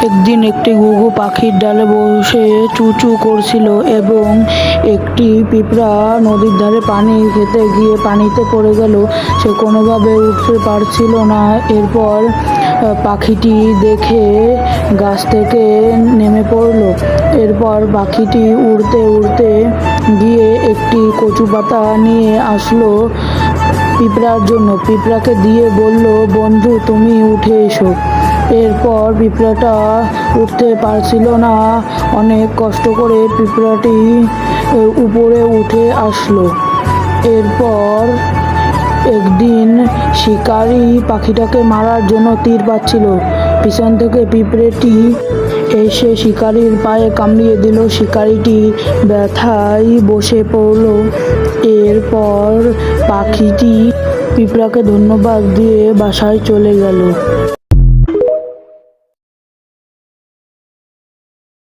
একদিন একটি ঘুঘু পাখির ডালে বসে চু চু করছিল এবং একটি পিঁপড়া নদীর ধারে পানি খেতে গিয়ে পানিতে পড়ে গেল। সে কোনোভাবে উঠতে পারছিল না। এরপর পাখিটি দেখে গাছ থেকে নেমে পড়ল। এরপর পাখিটি উড়তে উড়তে গিয়ে একটি কচু পাতা নিয়ে আসলো পিঁপড়ার জন্য। পিঁপড়াকে দিয়ে বলল, বন্ধু তুমি উঠে এসো। এরপর পিঁপড়াটা উঠতে পারছিল না। অনেক কষ্ট করে পিঁপড়াটি উপরে উঠে আসলো। এরপর একদিন শিকারি পাখিটাকে মারার জন্য তীর পাচ্ছিল। পিছন থেকে পিঁপড়েটি এসে শিকারির পায়ে কামড়িয়ে দিল। শিকারিটি ব্যথায় বসে পড়ল। এরপর পাখিটি পিঁপড়াকে ধন্যবাদ দিয়ে বাসায় চলে গেল।